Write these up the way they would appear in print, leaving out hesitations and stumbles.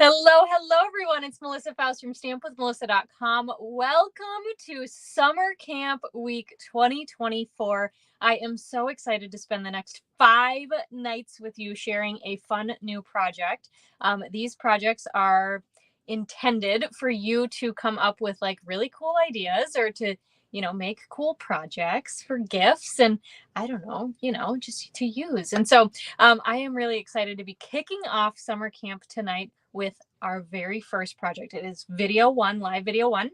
Hello, everyone. It's Melissa Faust from stampwithmelissa.com. Welcome to Summer Camp Week 2024. I am so excited to spend the next 5 nights with you sharing a fun new project. These projects are intended for you to come up with like really cool ideas or to make cool projects for gifts and I don't know, just to use. And so I am really excited to be kicking off summer camp tonight with our very first project. It is video one, live video one.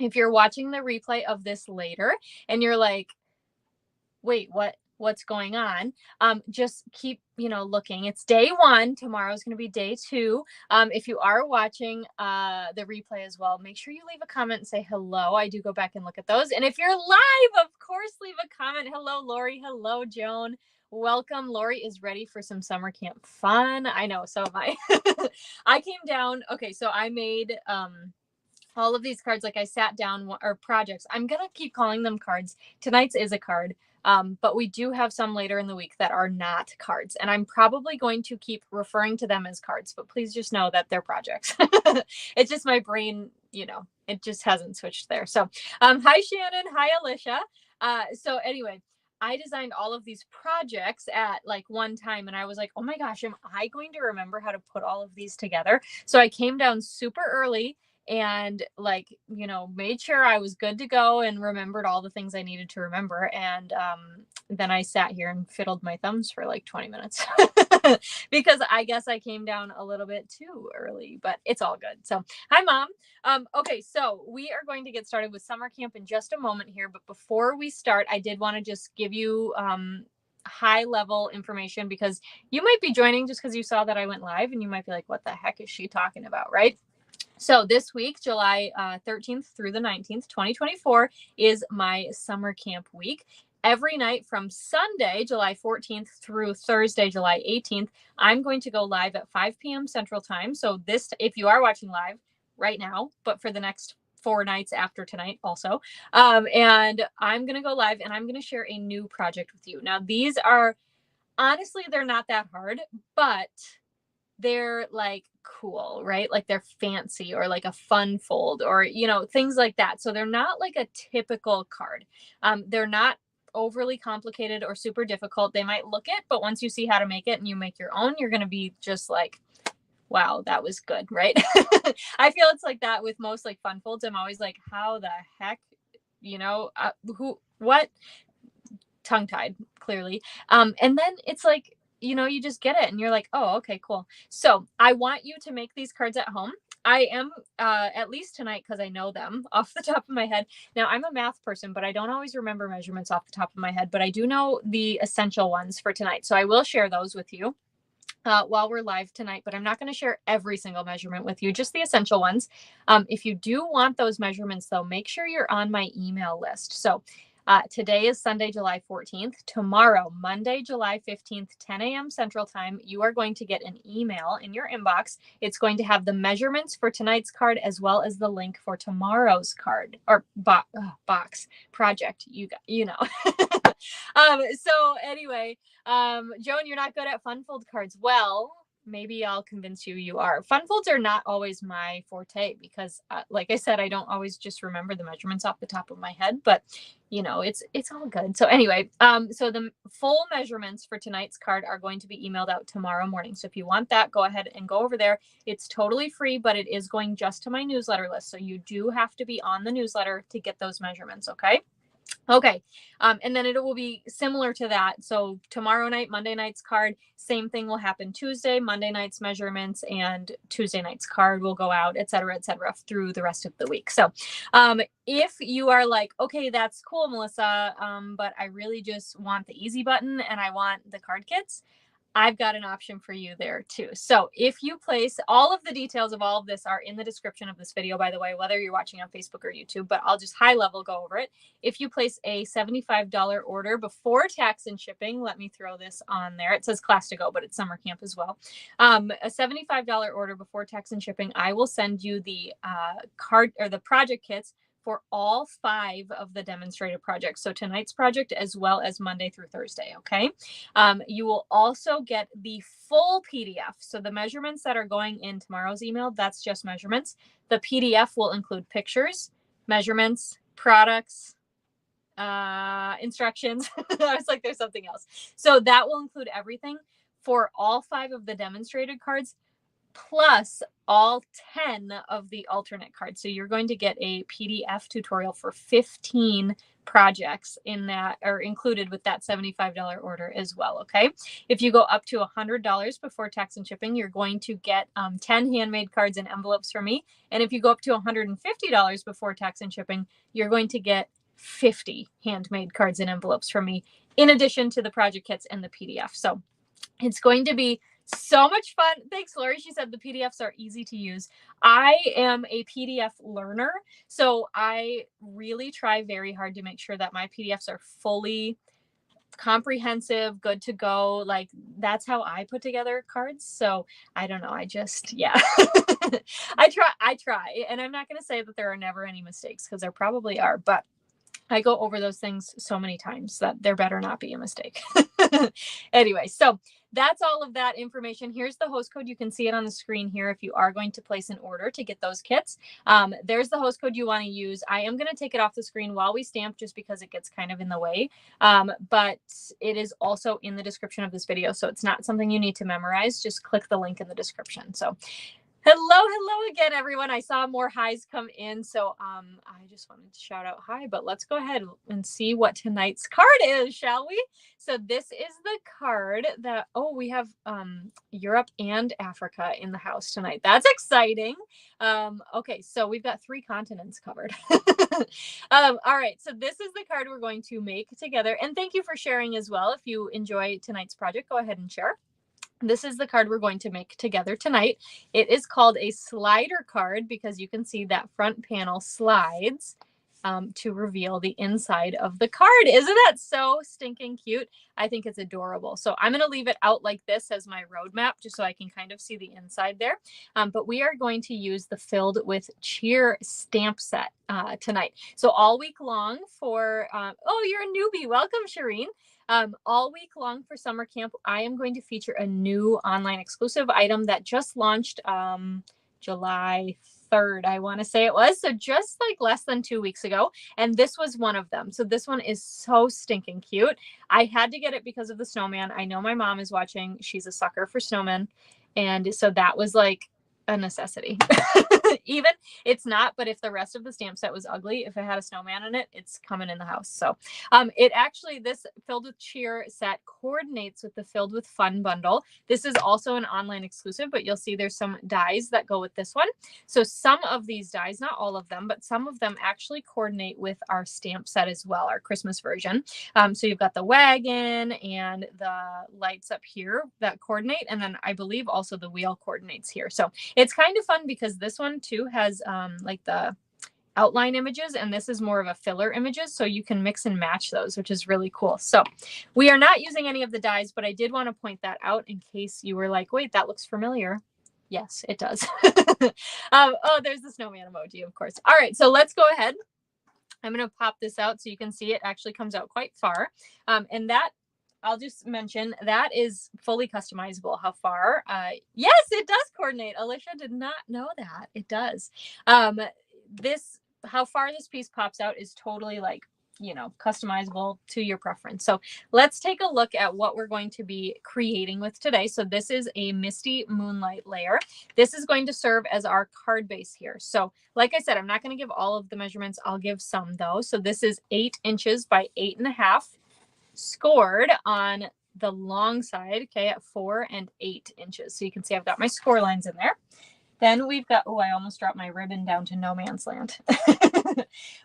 If you're watching the replay of this later and you're like, wait, what's going on? Just keep, looking. It's day one. Tomorrow's going to be day two. If you are watching the replay as well, make sure you leave a comment and say hello. I do go back and look at those. And if you're live, of course, leave a comment. Hello, Lori. Hello, Joan. Welcome. Lori is ready for some summer camp fun. I know, so am I. I came down. Okay, so I made all of these cards. Like I sat down, or projects. I'm going to keep calling them cards. Tonight's is a card. But we do have some later in the week that are not cards. And I'm probably going to keep referring to them as cards, but please just know that they're projects. It's just my brain, it just hasn't switched there. So hi, Shannon. Hi, Alicia. So anyway, I designed all of these projects at like one time and I was like, oh my gosh, am I going to remember how to put all of these together? So I came down super early and made sure I was good to go and remembered all the things I needed to remember. And then I sat here and fiddled my thumbs for like 20 minutes because I guess I came down a little bit too early, but it's all good. So hi, Mom. Okay, so we are going to get started with summer camp in just a moment here. But before we start, I did want to just give you high level information because you might be joining just because you saw that I went live and you might be like, what the heck is she talking about, right? So this week, July 13th through the 19th, 2024, is my summer camp week. Every night from Sunday, July 14th through Thursday, July 18th, I'm going to go live at 5 p.m. Central Time. So if you are watching live right now, but for the next 4 nights after tonight also. And I'm going to go live and I'm going to share a new project with you. Now, these are, honestly, they're not that hard, but they're like cool, right? Like they're fancy or like a fun fold or, things like that. So they're not like a typical card. They're not overly complicated or super difficult. They might look it, but once you see how to make it and you make your own, you're going to be just like, wow, that was good, right? I feel it's like that with most like fun folds. I'm always like, how the heck, what? Tongue-tied, clearly. And then it's like, you just get it and you're like, oh, okay, cool. So I want you to make these cards at home. I am, at least tonight, because I know them off the top of my head. Now, I'm a math person, but I don't always remember measurements off the top of my head, but I do know the essential ones for tonight. So I will share those with you while we're live tonight, but I'm not going to share every single measurement with you, just the essential ones. If you do want those measurements, though, make sure you're on my email list. So today is Sunday, July 14th. Tomorrow, Monday, July 15th, 10 a.m. Central Time, you are going to get an email in your inbox. It's going to have the measurements for tonight's card as well as the link for tomorrow's card or box project. You know. So anyway, Joan, you're not good at fun fold cards. Well, maybe I'll convince you are. Fun folds are not always my forte because, like I said, I don't always just remember the measurements off the top of my head, but it's all good. So anyway, so the full measurements for tonight's card are going to be emailed out tomorrow morning. So if you want that, go ahead and go over there. It's totally free, but it is going just to my newsletter list. So you do have to be on the newsletter to get those measurements. Okay. Okay. And then it will be similar to that. So tomorrow night, Monday night's card, same thing will happen Tuesday, Monday night's measurements, and Tuesday night's card will go out, et cetera, through the rest of the week. So if you are like, okay, that's cool, Melissa, but I really just want the easy button and I want the card kits, I've got an option for you there too. So if you place, all of the details of all of this are in the description of this video, by the way, whether you're watching on Facebook or YouTube, but I'll just high level go over it. If you place a $75 order before tax and shipping, let me throw this on there. It says class to go, but it's summer camp as well. A $75 order before tax and shipping, I will send you the card or the project kits for all 5 of the demonstrated projects. So tonight's project as well as Monday through Thursday, okay? You will also get the full PDF. So the measurements that are going in tomorrow's email, that's just measurements. The PDF will include pictures, measurements, products, instructions. I was like, there's something else. So that will include everything for all 5 of the demonstrated cards, plus all 10 of the alternate cards. So you're going to get a PDF tutorial for 15 projects in that, or included with that $75 order as well. Okay. If you go up to $100 before tax and shipping, you're going to get 10 handmade cards and envelopes from me. And if you go up to $150 before tax and shipping, you're going to get 50 handmade cards and envelopes from me, in addition to the project kits and the PDF. So it's going to be so much fun. Thanks, Lori. She said the PDFs are easy to use. I am a PDF learner, so I really try very hard to make sure that my PDFs are fully comprehensive, good to go. Like, that's how I put together cards. So I don't know. I just, yeah, I try. And I'm not going to say that there are never any mistakes, because there probably are, but I go over those things so many times that there better not be a mistake. Anyway, so that's all of that information. Here's the host code. You can see it on the screen here if you are going to place an order to get those kits. There's the host code you want to use. I am going to take it off the screen while we stamp, just because it gets kind of in the way. But it is also in the description of this video, so it's not something you need to memorize. Just click the link in the description. So hello again, everyone. I saw more highs come in, so I just wanted to shout out hi, but let's go ahead and see what tonight's card is, shall we? So this is the card that, oh, we have Europe and Africa in the house tonight. That's exciting. Okay, so we've got 3 continents covered. All right, so this is the card we're going to make together, and thank you for sharing as well. If you enjoy tonight's project, go ahead and share. This is the card we're going to make together tonight. It is called a slider card because you can see that front panel slides to reveal the inside of the card. Isn't that so stinking cute? I think it's adorable. So I'm going to leave it out like this as my roadmap, just so I can kind of see the inside there. But we are going to use the Filled with Cheer stamp set tonight. So all week long for, oh, you're a newbie. Welcome, Shireen. All week long for summer camp, I am going to feature a new online exclusive item that just launched July 3rd, I want to say it was. So just like less than 2 weeks ago. And this was one of them. So this one is so stinking cute. I had to get it because of the snowman. I know my mom is watching. She's a sucker for snowmen. And so that was like a necessity. Even it's not, but if the rest of the stamp set was ugly, if it had a snowman in it, it's coming in the house. So it actually, this Filled with Cheer set coordinates with the Filled with Fun bundle. This is also an online exclusive, but you'll see there's some dies that go with this one. So some of these dies, not all of them, but some of them actually coordinate with our stamp set as well, our Christmas version. So you've got the wagon and the lights up here that coordinate. And then I believe also the wheel coordinates here. So it's kind of fun because this one too has like the outline images, and this is more of a filler images, so you can mix and match those, which is really cool. So we are not using any of the dies, but I did want to point that out in case you were like, wait, that looks familiar. Yes, it does. Oh, there's the snowman emoji, of course. All right, so let's go ahead. I'm going to pop this out so you can see it actually comes out quite far. And that, I'll just mention, that is fully customizable. How far? Yes, it does coordinate. Alicia did not know that. It does. How far this piece pops out is totally like, you know, customizable to your preference. So let's take a look at what we're going to be creating with today. So this is a Misty Moonlight layer. This is going to serve as our card base here. So like I said, I'm not going to give all of the measurements. I'll give some though. So this is 8 inches by 8.5. Scored on the long side, okay, at 4 and 8 inches. So you can see I've got my score lines in there. Then we've got, oh, I almost dropped my ribbon down to no man's land.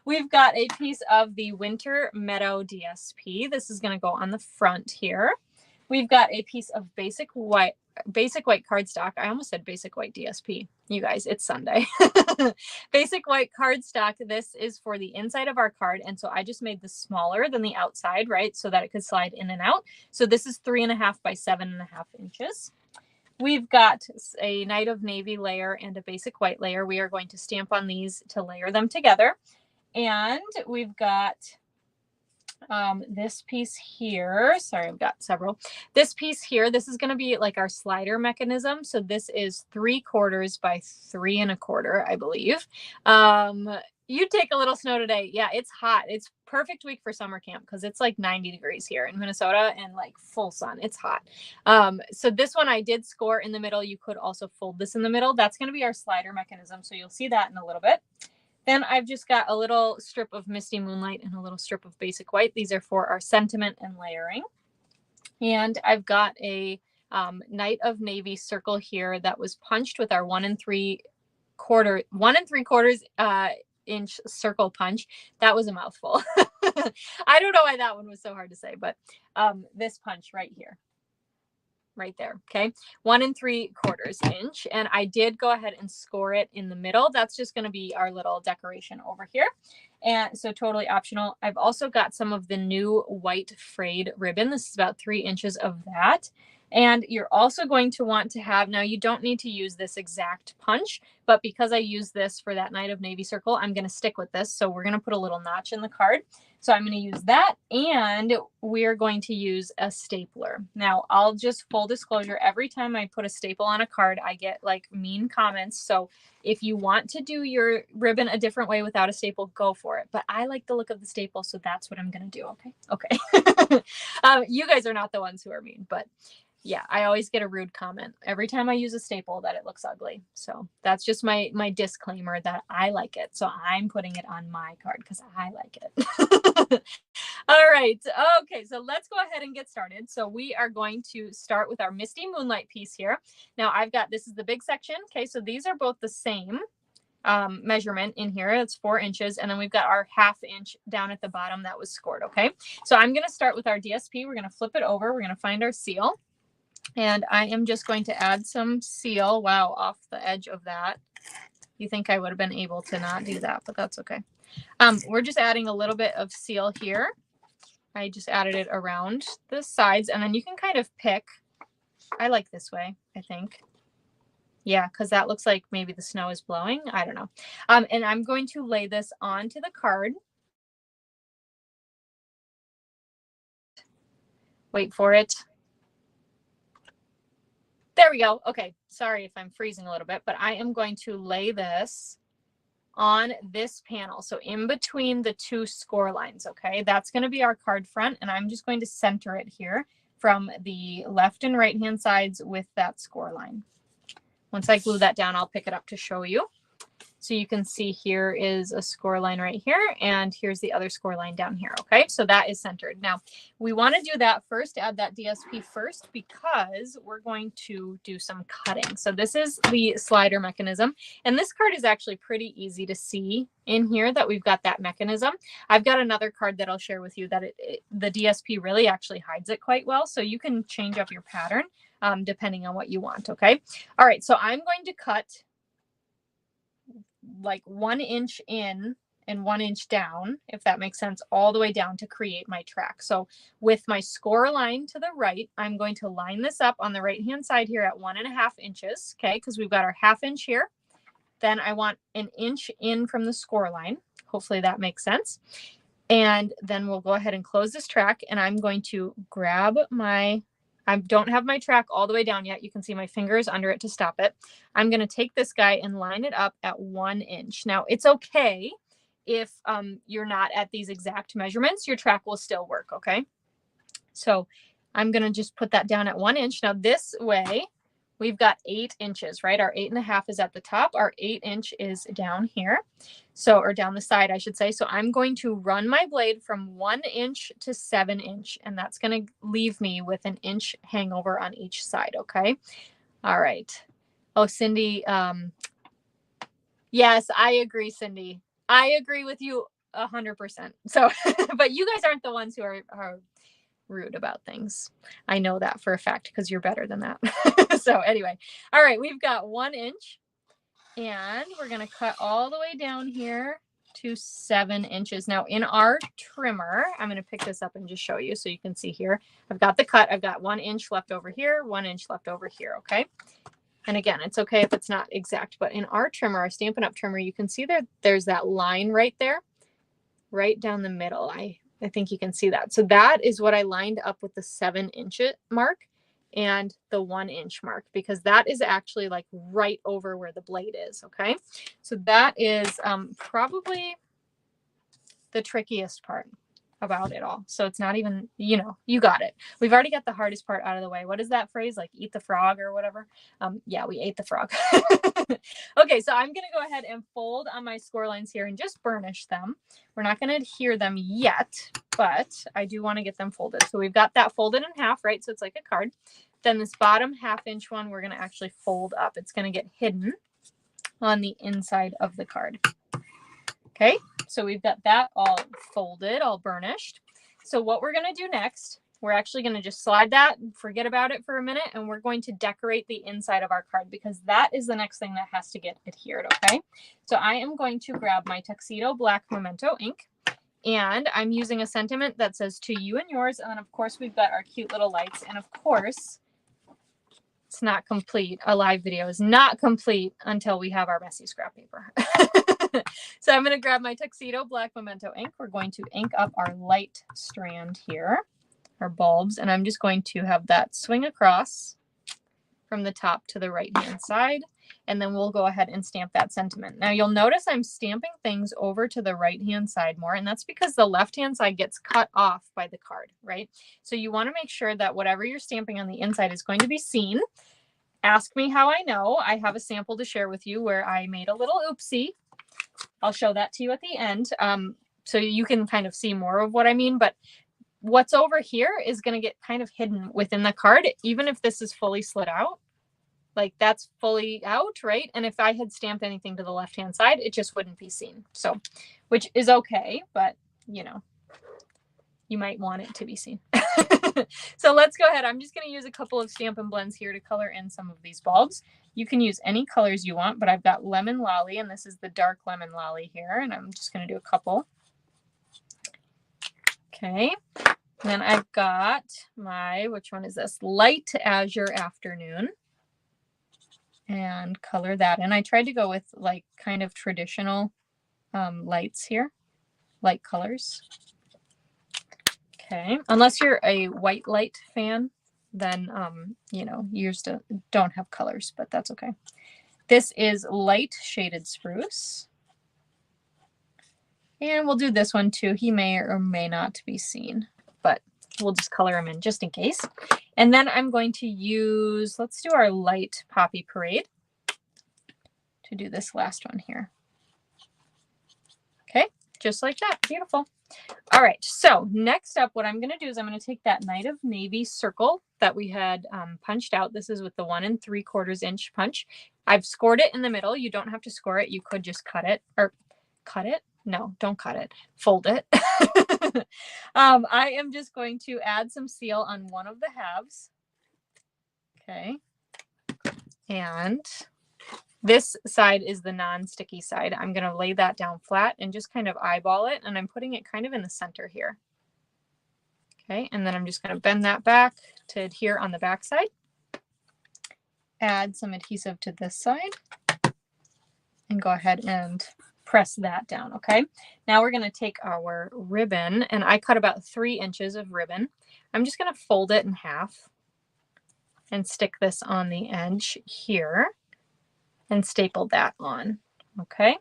We've got a piece of the Winter Meadow DSP. This is going to go on the front here. We've got a piece of basic white cardstock. I almost said basic white DSP. You guys, it's Sunday. Basic white cardstock. This is for the inside of our card. And so I just made this smaller than the outside, right? So that it could slide in and out. So this is 3.5 by 7.5 inches. We've got a Night of Navy layer and a basic white layer. We are going to stamp on these to layer them together. And we've got this piece here. Sorry, I've got several. This piece here, this is going to be like our slider mechanism. So this is 3/4 by 3 1/4, I believe. You take a little snow today. Yeah, it's hot. It's perfect week for summer camp because it's like 90 degrees here in Minnesota and like full sun. It's hot. So this one I did score in the middle. You could also fold this in the middle. That's going to be our slider mechanism. So you'll see that in a little bit. Then I've just got a little strip of Misty Moonlight and a little strip of Basic White. These are for our sentiment and layering. And I've got a Night of Navy circle here that was punched with our 1 3/4 inch circle punch. That was a mouthful. I don't know why that one was so hard to say, but this punch right here. Right there. Okay. 1 3/4 inch. And I did go ahead and score it in the middle. That's just going to be our little decoration over here. And so totally optional. I've also got some of the new white frayed ribbon. This is about 3 inches of that. And you're also going to want to have, now you don't need to use this exact punch, but because I use this for that Night of Navy circle, I'm going to stick with this. So we're going to put a little notch in the card. So I'm going to use that, and we're going to use a stapler. Now, I'll just full disclosure, every time I put a staple on a card, I get like mean comments. So if you want to do your ribbon a different way without a staple, go for it. But I like the look of the staple, so that's what I'm going to do. Okay. Okay. You guys are not the ones who are mean, but yeah, I always get a rude comment every time I use a staple that it looks ugly. So that's just my disclaimer that I like it. So I'm putting it on my card because I like it. All right. Okay. So let's go ahead and get started. So we are going to start with our Misty Moonlight piece here. Now I've got, this is the big section. Okay. So these are both the same measurement in here. It's 4 inches. And then we've got our 1/2 inch down at the bottom that was scored. Okay. So I'm going to start with our DSP. We're going to flip it over. We're going to find our seal. And I am just going to add some seal. Wow, off the edge of that. You think I would have been able to not do that, but that's okay. We're just adding a little bit of seal here. I just added it around the sides, and then you can kind of pick. I like this way, I think. Yeah, because that looks like maybe the snow is blowing. I don't know. And I'm going to lay this onto the card. Wait for it. There we go. Okay. Sorry if I'm freezing a little bit, but I am going to lay this on this panel. So in between the 2 score lines. Okay. That's going to be our card front. And I'm just going to center it here from the left and right hand sides with that score line. Once I glue that down, I'll pick it up to show you. So you can see here is a score line right here, and here's the other score line down here. Okay, so that is centered. Now we want to do that first, add that DSP first, because we're going to do some cutting. So this is the slider mechanism, and this card is actually pretty easy to see in here that we've got that mechanism. I've got another card that I'll share with you that the DSP really actually hides it quite well. So you can change up your pattern depending on what you want. Okay. All right. So I'm going to cut like 1 inch in and 1 inch down, if that makes sense, all the way down to create my track. So with my score line to the right, I'm going to line this up on the right hand side here at 1.5 inches. Okay, because we've got our 1/2 inch here. Then I want 1 inch in from the score line. Hopefully that makes sense. And then we'll go ahead and close this track, and I'm going to grab my, I don't have my track all the way down yet. You can see my fingers under it to stop it. I'm going to take this guy and line it up at 1 inch. Now it's okay if you're not at these exact measurements, your track will still work. Okay. So I'm going to just put that down at 1 inch. Now this way we've got 8 inches, right? Our 8.5 is at the top. Our 1 inch is down here. So, or down the side, I should say. So I'm going to run my blade from 1 inch to 7 inch, and that's going to leave me with 1 inch hangover on each side. Okay. All right. Oh, Cindy. Yes, I agree, Cindy. I agree with you 100%. So, but you guys aren't the ones who are rude about things. I know that for a fact because you're better than that. So anyway, all right, we've got 1 inch, and we're going to cut all the way down here to 7 inches. Now in our trimmer, I'm going to pick this up and just show you so you can see here. I've got the cut. I've got 1 inch left over here, 1 inch left over here. Okay. And again, it's okay if it's not exact, but in our trimmer, our Stampin' Up! Trimmer, you can see there's that line right there. right down the middle. I think you can see that. So that is what I lined up with the 7-inch mark and the 1-inch mark, because that is actually like right over where the blade is. Okay. So that is probably the trickiest part about it all. So it's not even, you know, you got it. We've already got the hardest part out of the way. What is that phrase? Like eat the frog or whatever. Yeah, we ate the frog. Okay, so I'm going to go ahead and fold on my score lines here and just burnish them. We're not going to adhere them yet, but I do want to get them folded. So we've got that folded in half, right? So it's like a card. Then this bottom 1/2-inch one, we're going to actually fold up. It's going to get hidden on the inside of the card. Okay, so we've got that all folded, all burnished. So what we're going to do next, we're actually going to just slide that, forget about it for a minute, and we're going to decorate the inside of our card, because that is the next thing that has to get adhered, okay? So I am going to grab my Tuxedo Black Memento ink, and I'm using a sentiment that says to you and yours, and then of course we've got our cute little lights, and of course it's not complete. A live video is not complete until we have our messy scrap paper. So I'm going to grab my Tuxedo Black Memento ink. We're going to ink up our light strand here, our bulbs, and I'm just going to have that swing across from the top to the right-hand side, and then we'll go ahead and stamp that sentiment. Now you'll notice I'm stamping things over to the right-hand side more, and that's because the left-hand side gets cut off by the card, right? So you want to make sure that whatever you're stamping on the inside is going to be seen. Ask me how I know. I have a sample to share with you where I made a little oopsie. I'll show that to you at the end, so you can kind of see more of what I mean. But what's over here is going to get kind of hidden within the card, even if this is fully slid out. Like that's fully out, right? And if I had stamped anything to the left-hand side, it just wouldn't be seen. So, which is okay, but you know, you might want it to be seen. So let's go ahead. I'm just going to use a couple of Stampin' Blends here to color in some of these bulbs. You can use any colors you want, but I've got Lemon Lolly, and this is the dark Lemon Lolly here, and I'm just going to do a couple. Okay. And then I've got my, which one is this? Light Azure Afternoon. And color that. And I tried to go with like kind of traditional lights here, light colors. Okay, unless you're a white light fan, then you know, yours don't have colors, but that's okay. This is Light Shaded Spruce. And we'll do this one too. He may or may not be seen, but we'll just color him in just in case. And then I'm going to use, let's do our Light Poppy Parade to do this last one here. Okay, just like that. Beautiful. All right, so next up, what I'm going to do is I'm going to take that Night of Navy circle that we had punched out. This is with the 1 3/4 inch punch. I've scored it in the middle. You don't have to score it. You could just cut it, or cut it. No, don't cut it. Fold it. I am just going to add some seal on one of the halves. Okay. And this side is the non-sticky side. I'm going to lay that down flat and just kind of eyeball it. And I'm putting it kind of in the center here. Okay. And then I'm just going to bend that back to adhere on the back side. Add some adhesive to this side. And go ahead and press that down. Okay. Now we're going to take our ribbon, and I cut about 3 inches of ribbon. I'm just going to fold it in half and stick this on the edge here and staple that on. Okay.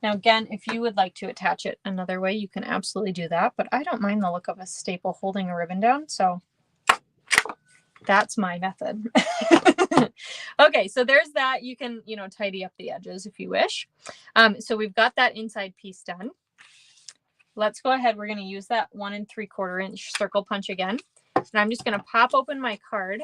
Now again, if you would like to attach it another way, you can absolutely do that, but I don't mind the look of a staple holding a ribbon down, so that's my method. Okay, so there's that. You can, you know, tidy up the edges if you wish. So we've got that inside piece done. Let's go ahead. We're going to use that 1 3/4 inch circle punch again. And I'm just going to pop open my card.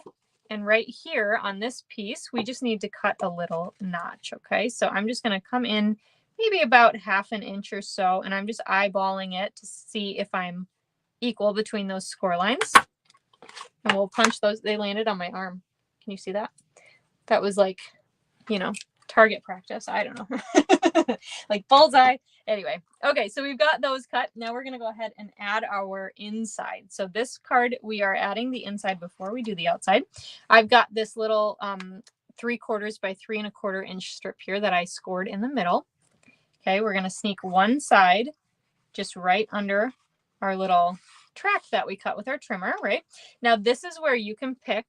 And right here on this piece, we just need to cut a little notch. Okay, so I'm just going to come in maybe about 1/2 inch or so, and I'm just eyeballing it to see if I'm equal between those score lines. And we'll punch those. They landed on my arm. Can you see that? That was like, you know, target practice. I don't know. Like bullseye. Anyway, okay, so we've got those cut. Now we're going to go ahead and add our inside. So this card, we are adding the inside before we do the outside. I've got this little 3/4 by 3 1/4 inch strip here that I scored in the middle. Okay, we're going to sneak one side just right under our little track that we cut with our trimmer, right? Now this is where you can pick,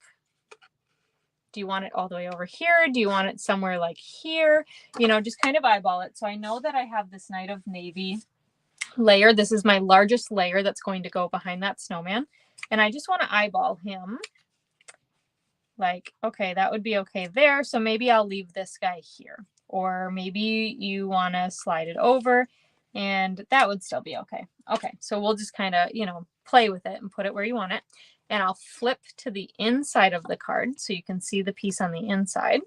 do you want it all the way over here? Do you want it somewhere like here? You know, just kind of eyeball it. So I know that I have this Night of Navy layer. This is my largest layer that's going to go behind that snowman. And I just want to eyeball him. Like, okay, that would be okay there. So maybe I'll leave this guy here. Or maybe you want to slide it over and that would still be okay. Okay, so we'll just kind of, you know, play with it and put it where you want it. And I'll flip to the inside of the card so you can see the piece on the inside.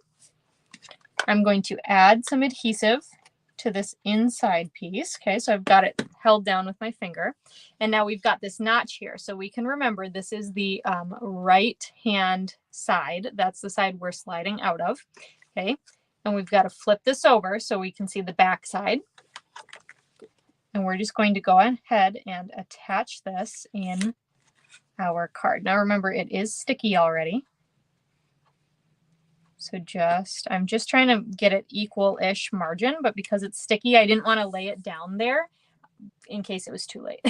I'm going to add some adhesive to this inside piece. Okay, so I've got it held down with my finger. And now we've got this notch here. So we can remember this is the right hand side. That's the side we're sliding out of. Okay, and we've got to flip this over so we can see the back side. And we're just going to go ahead and attach this in our card. Now remember, it is sticky already. So I'm just trying to get it equal-ish margin, but because it's sticky, I didn't want to lay it down there in case it was too late.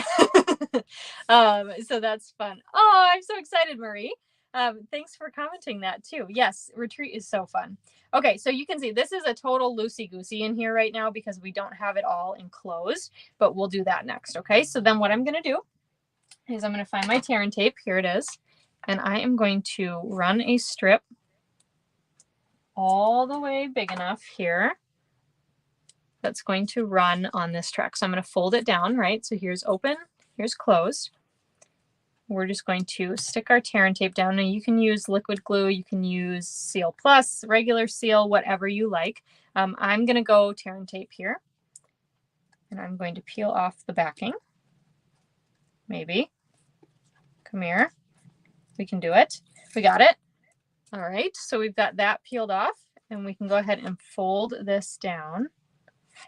So that's fun. Oh, I'm so excited, Marie. Thanks for commenting that too. Yes, retreat is so fun. Okay, so you can see this is a total loosey-goosey in here right now because we don't have it all enclosed, but we'll do that next, okay? So then what I'm going to do is I'm going to find my tear and tape. Here it is. And I am going to run a strip all the way big enough here that's going to run on this track. So I'm going to fold it down, right? So here's open, here's closed. We're just going to stick our tear and tape down. Now you can use liquid glue, you can use Seal Plus, regular seal, whatever you like. I'm going to go tear and tape here. And I'm going to peel off the backing. Maybe. Come here. We can do it. We got it. All right, so we've got that peeled off and we can go ahead and fold this down.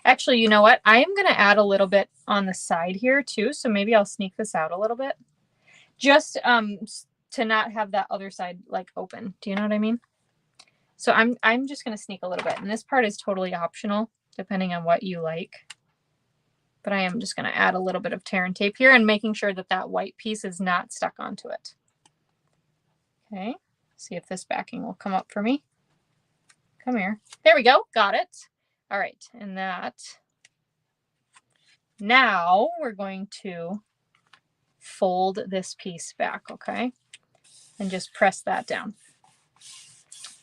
Actually, you know what? I am going to add a little bit on the side here too. So maybe I'll sneak this out a little bit just to not have that other side like open. Do you know what I mean? So I'm just going to sneak a little bit, and this part is totally optional depending on what you like. But I am just going to add a little bit of tear and tape here and making sure that that white piece is not stuck onto it. Okay. See if this backing will come up for me. Come here. There we go. Got it. All right. And that. Now we're going to fold this piece back. Okay. And just press that down.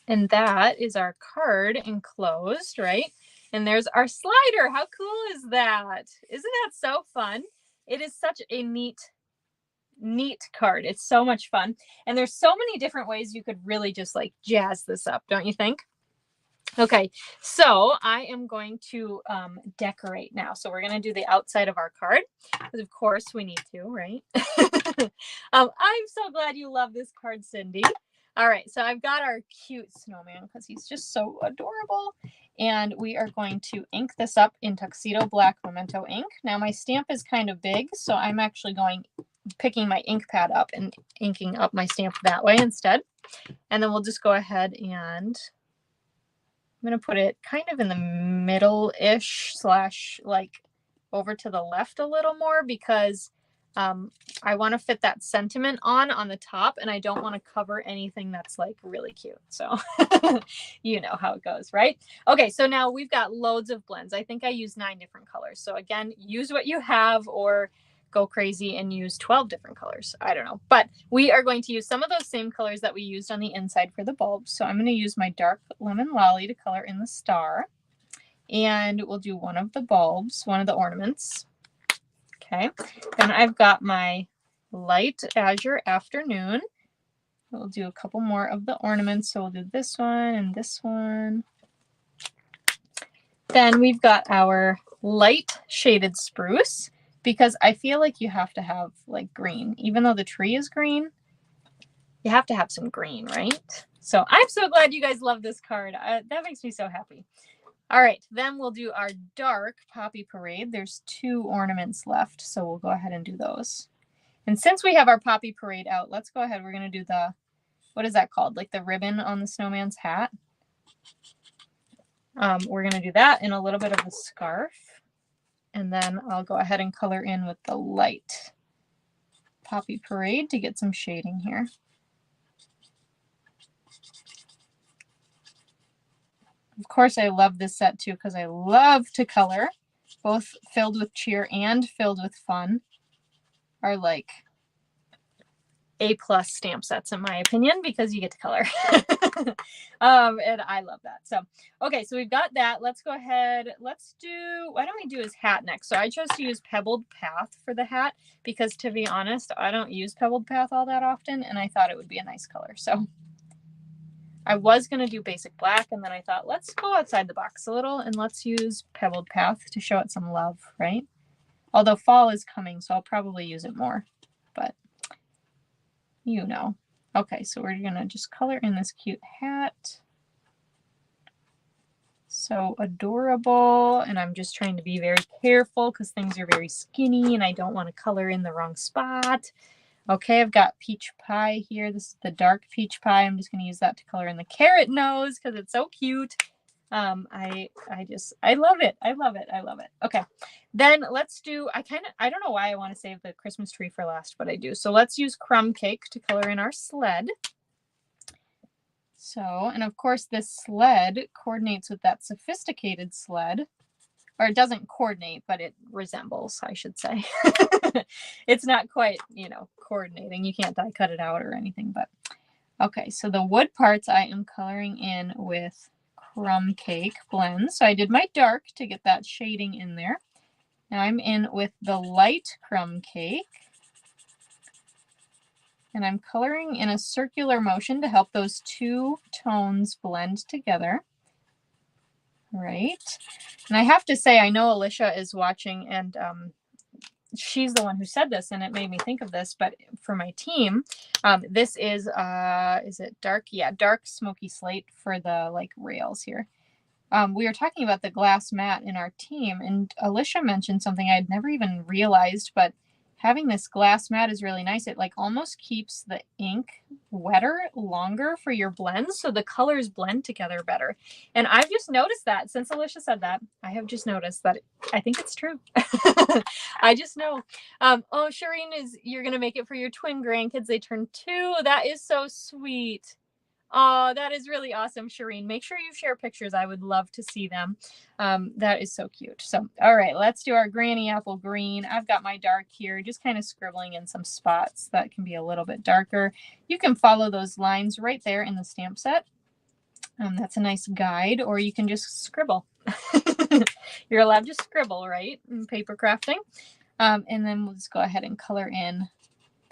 And that is our card enclosed, right? And there's our slider. How cool is that? Isn't that so fun? It is such a neat card. It's so much fun. And there's so many different ways you could really just like jazz this up, don't you think? Okay, so I am going to decorate now. So we're going to do the outside of our card because of course we need to, right? I'm so glad you love this card, Cindy. All right, so I've got our cute snowman because he's just so adorable. And we are going to ink this up in Tuxedo Black Memento ink. Now my stamp is kind of big, so I'm actually picking my ink pad up and inking up my stamp that way instead. And then we'll just go ahead and I'm going to put it kind of in the middle-ish / like over to the left a little more because I want to fit that sentiment on the top, and I don't want to cover anything that's like really cute. So you know how it goes, right? Okay, so now we've got loads of blends. I think I used 9 different colors. So again, use what you have or go crazy and use 12 different colors. I don't know, but we are going to use some of those same colors that we used on the inside for the bulbs. So I'm going to use my dark lemon lolly to color in the star, and we'll do one of the bulbs, one of the ornaments. Okay, then I've got my light azure afternoon. We'll do a couple more of the ornaments. So we'll do this one and this one. Then we've got our light shaded spruce, because I feel like you have to have like green. Even though the tree is green, you have to have some green, right? So I'm so glad you guys love this card. That makes me so happy. All right, then we'll do our dark poppy parade. There's 2 ornaments left, so we'll go ahead and do those. And since we have our poppy parade out, let's go ahead. We're going to do the, what is that called? Like the ribbon on the snowman's hat. We're going to do that and a little bit of the scarf. And then I'll go ahead and color in with the light Poppy Parade to get some shading here. Of course, I love this set too because I love to color. Both Filled with Cheer and Filled with Fun are like A+ stamp sets in my opinion because you get to color. And I love that. So, okay, so we've got that. Let's go ahead. Let's do, why don't we do his hat next? So I chose to use Pebbled Path for the hat because, to be honest, I don't use Pebbled Path all that often, and I thought it would be a nice color. So I was going to do basic black, and then I thought, let's go outside the box a little, and let's use Pebbled Path to show it some love, right? Although fall is coming, so I'll probably use it more, but you know. Okay, so we're going to just color in this cute hat. So adorable, and I'm just trying to be very careful because things are very skinny, and I don't want to color in the wrong spot. Okay, I've got peach pie here. This is the dark peach pie. I'm just going to use that to color in the carrot nose because it's so cute. I love it. I love it. I love it. Okay, then let's do, I don't know why I want to save the Christmas tree for last, but I do. So let's use crumb cake to color in our sled. So, and of course this sled coordinates with that sophisticated sled. Or it doesn't coordinate, but it resembles, I should say. It's not quite, you know, coordinating. You can't die cut it out or anything, but okay. So the wood parts I am coloring in with crumb cake blends. So I did my dark to get that shading in there. Now I'm in with the light crumb cake. And I'm coloring in a circular motion to help those two tones blend together. Right. And I have to say, I know Alicia is watching, and she's the one who said this, and it made me think of this, but for my team, this is it dark? Yeah, dark smoky slate for the like rails here. We were talking about the glass mat in our team, and Alicia mentioned something I'd never even realized, but having this glass mat is really nice. It like almost keeps the ink wetter longer for your blends, so the colors blend together better. And I've just noticed that since Alicia said that, I have just noticed that I think it's true. I just know. Oh, Shireen, you're gonna make it for your twin grandkids. They turn 2. That is so sweet. Oh, that is really awesome, Shireen. Make sure you share pictures. I would love to see them. That is so cute. So, all right, let's do our granny apple green. I've got my dark here, just kind of scribbling in some spots that can be a little bit darker. You can follow those lines right there in the stamp set. That's a nice guide, or you can just scribble. You're allowed to scribble, right, in paper crafting. And then we'll just go ahead and color in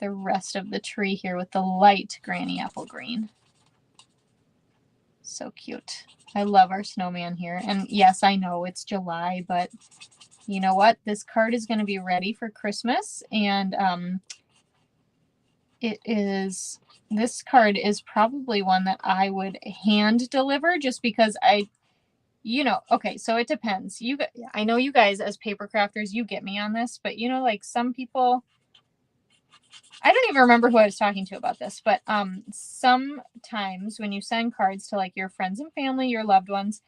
the rest of the tree here with the light granny apple green. So cute. I love our snowman here. And yes, I know it's July, but you know what? This card is going to be ready for Christmas. And this card is probably one that I would hand deliver just because okay, so it depends. I know you guys as paper crafters, you get me on this, but you know, like some people, I don't even remember who I was talking to about this, but sometimes when you send cards to like your friends and family, your loved ones,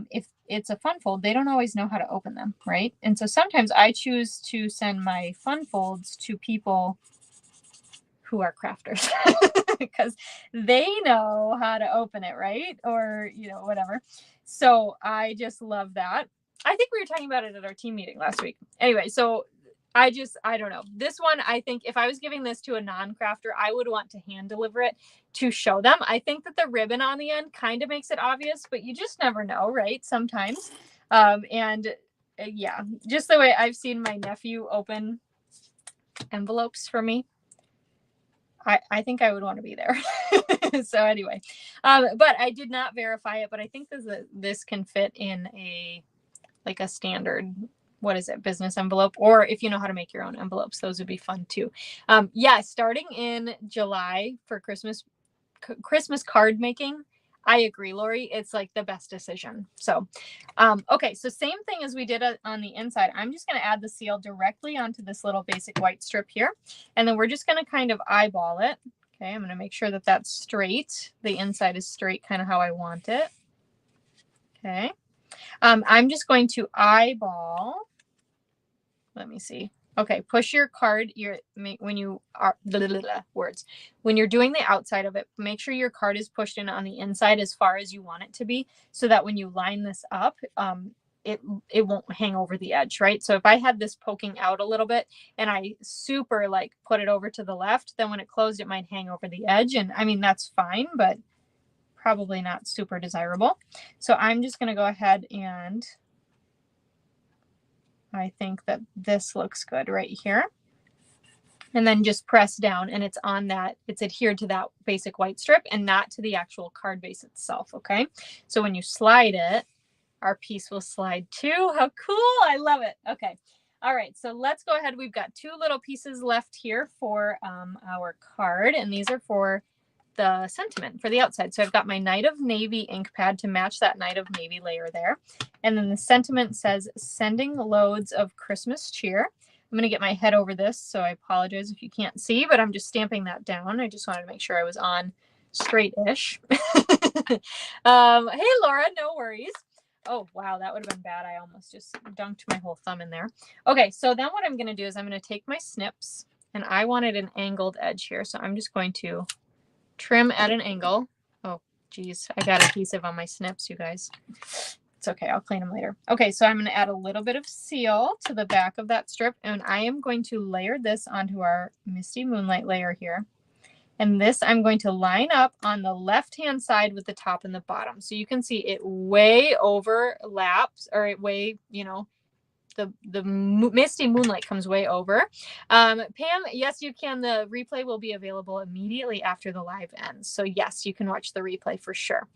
if it's a fun fold, they don't always know how to open them, right? And so sometimes I choose to send my fun folds to people who are crafters because they know how to open it, right? Or, you know, whatever. So I just love that. I think we were talking about it at our team meeting last week. Anyway, so I don't know. This one, I think if I was giving this to a non-crafter, I would want to hand deliver it to show them. I think that the ribbon on the end kind of makes it obvious, but you just never know, right? Sometimes. Yeah, just the way I've seen my nephew open envelopes for me. I think I would want to be there. So anyway, but I did not verify it, but I think this can fit in a standard, what is it, business envelope, or if you know how to make your own envelopes, those would be fun too. Yeah, starting in July for Christmas card making, I agree, Lori. It's like the best decision. So, okay. So same thing as we did on the inside. I'm just going to add the seal directly onto this little basic white strip here. And then we're just going to kind of eyeball it. Okay. I'm going to make sure that that's straight. The inside is straight, kind of how I want it. Okay. I'm just going to eyeball let me see. Okay, push your card, when you are, words. When you're doing the outside of it, make sure your card is pushed in on the inside as far as you want it to be, so that when you line this up, it won't hang over the edge, right? So if I had this poking out a little bit and I super like put it over to the left, then when it closed, it might hang over the edge. And I mean, that's fine, but probably not super desirable. So I'm just going to go ahead, and I think that this looks good right here. And then just press down, and it's on that, it's adhered to that basic white strip and not to the actual card base itself. Okay. So when you slide it, our piece will slide too. How cool. I love it. Okay. All right. So let's go ahead. We've got 2 little pieces left here for our card. And these are for the sentiment for the outside. So I've got my Night of Navy ink pad to match that Night of Navy layer there. And then the sentiment says, sending loads of Christmas cheer. I'm going to get my head over this, so I apologize if you can't see, but I'm just stamping that down. I just wanted to make sure I was on straight-ish. Hey, Laura, no worries. Oh, wow, that would have been bad. I almost just dunked my whole thumb in there. Okay, so then what I'm going to do is I'm going to take my snips, and I wanted an angled edge here, so I'm just going to trim at an angle. Oh, geez, I got adhesive on my snips, you guys. It's okay, I'll clean them later. Okay, so I'm going to add a little bit of seal to the back of that strip, and I am going to layer this onto our Misty Moonlight layer here. And this I'm going to line up on the left-hand side with the top and the bottom. So you can see it way overlaps, or it way, you know, the Misty Moonlight comes way over. Pam, yes, you can. The replay will be available immediately after the live ends. So yes, you can watch the replay for sure.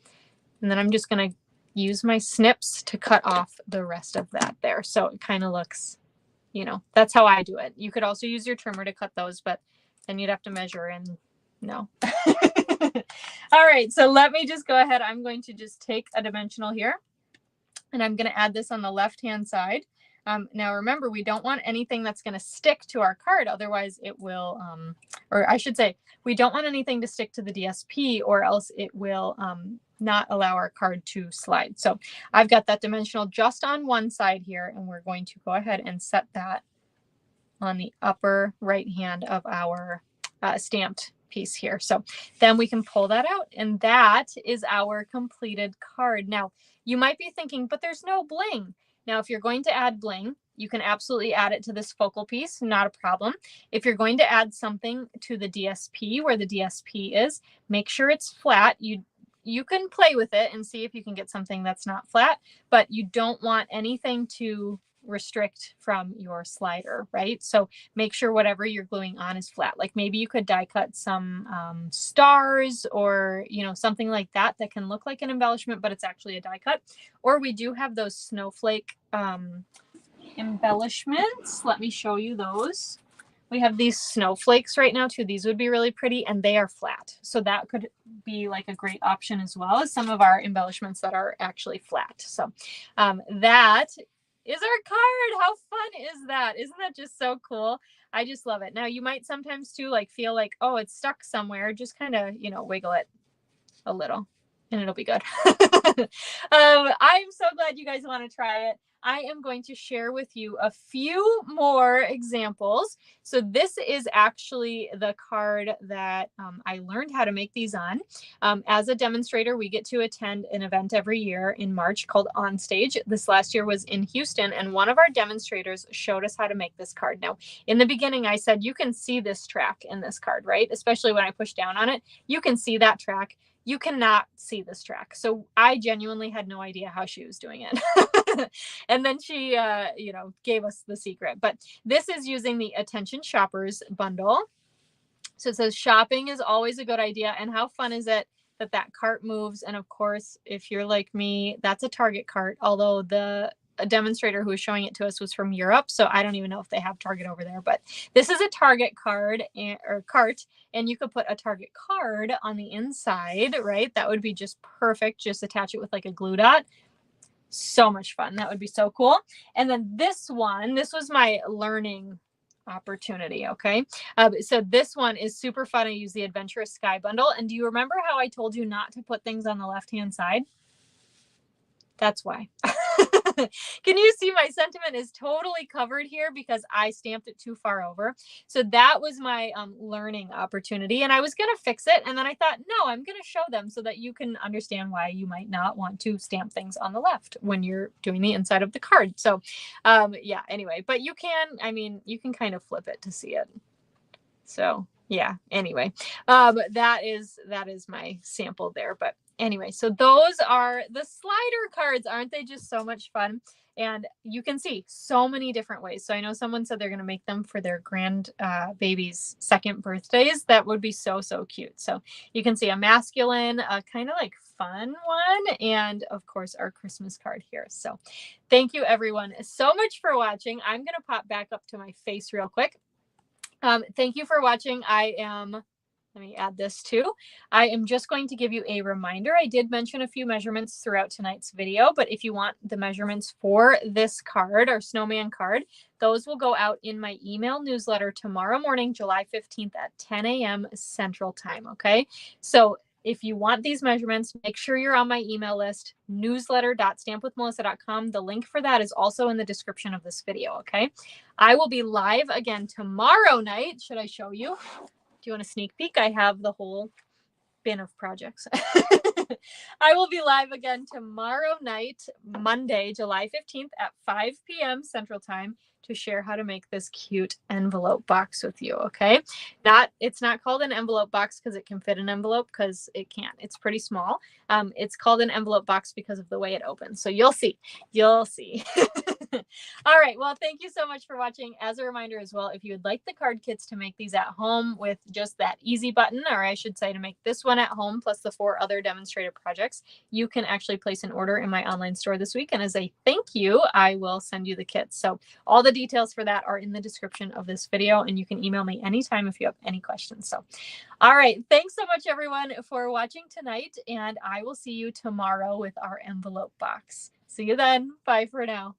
And then I'm just going to use my snips to cut off the rest of that there. So it kind of looks, you know, that's how I do it. You could also use your trimmer to cut those, but then you'd have to measure and no. All right, so let me just go ahead. I'm going to just take a dimensional here, and I'm going to add this on the left-hand side. Now, remember, we don't want anything that's going to stick to our card. Otherwise, it will, or I should say, we don't want anything to stick to the DSP, or else it will not allow our card to slide. So I've got that dimensional just on one side here, and we're going to go ahead and set that on the upper right hand of our stamped piece here. So then we can pull that out, and that is our completed card. Now, you might be thinking, but there's no bling. Now, if you're going to add bling, you can absolutely add it to this focal piece, not a problem. If you're going to add something to the DSP, where the DSP is, make sure it's flat. You can play with it and see if you can get something that's not flat, but you don't want anything to restrict from your slider, right? So make sure whatever you're gluing on is flat. Like maybe you could die cut some stars, or, you know, something like that that can look like an embellishment, but it's actually a die cut. Or we do have those snowflake embellishments. Let me show you those. We have these snowflakes right now too. These would be really pretty, and they are flat. So that could be like a great option, as well as some of our embellishments that are actually flat. So that is our card. How fun is that? Isn't that just so cool? I just love it. Now, you might sometimes too like feel like, oh, it's stuck somewhere. Just kind of, you know, wiggle it a little and it'll be good. I'm so glad you guys want to try it. I am going to share with you a few more examples. So this is actually the card that I learned how to make these on. As a demonstrator, we get to attend an event every year in March called On Stage. This last year was in Houston, and one of our demonstrators showed us how to make this card. Now, in the beginning, I said, you can see this track in this card, right? Especially when I push down on it, you can see that track. You cannot see this track. So I genuinely had no idea how she was doing it. And then she, you know, gave us the secret. But this is using the Attention Shoppers bundle. So it says shopping is always a good idea. And how fun is it that that cart moves? And of course, if you're like me, that's a Target cart. Although a demonstrator who was showing it to us was from Europe, so I don't even know if they have Target over there, but this is a Target card or cart, and you could put a Target card on the inside, right? That would be just perfect. Just attach it with like a glue dot. So much fun. That would be so cool. And then this was my learning opportunity. Okay. So this one is super fun. I use the Adventurous Sky bundle. And do you remember how I told you not to put things on the left-hand side? That's why. Can you see my sentiment is totally covered here because I stamped it too far over. So that was my learning opportunity, and I was going to fix it. And then I thought, no, I'm going to show them so that you can understand why you might not want to stamp things on the left when you're doing the inside of the card. So yeah, anyway, but you can, I mean, you can kind of flip it to see it. So yeah, anyway, that is my sample there. But anyway, so those are the slider cards. Aren't they just so much fun? And you can see so many different ways. So I know someone said they're going to make them for their baby's second birthdays. That would be so, so cute. So you can see a masculine, kind of like fun one. And of course, our Christmas card here. So thank you everyone so much for watching. I'm going to pop back up to my face real quick. Thank you for watching. Let me add this too. I am just going to give you a reminder. I did mention a few measurements throughout tonight's video, but if you want the measurements for this card, our snowman card, those will go out in my email newsletter tomorrow morning, July 15th at 10 a.m. Central Time, okay? So if you want these measurements, make sure you're on my email list, newsletter.stampwithmelissa.com. The link for that is also in the description of this video, okay? I will be live again tomorrow night. Should I show you? Do you want a sneak peek? I have the whole bin of projects. I will be live again tomorrow night, Monday, July 15th at 5 p.m. Central Time to share how to make this cute envelope box with you, okay? It's not called an envelope box because it can fit an envelope, because it can't. It's pretty small. It's called an envelope box because of the way it opens. So you'll see. You'll see. All right. Well, thank you so much for watching. As a reminder as well, if you would like the card kits to make these at home with just that easy button, or I should say to make this one at home plus the 4 other demonstrative projects, you can actually place an order in my online store this week. And as a thank you, I will send you the kits. So all the details for that are in the description of this video, and you can email me anytime if you have any questions. So, all right. Thanks so much, everyone, for watching tonight, and I will see you tomorrow with our envelope box. See you then. Bye for now.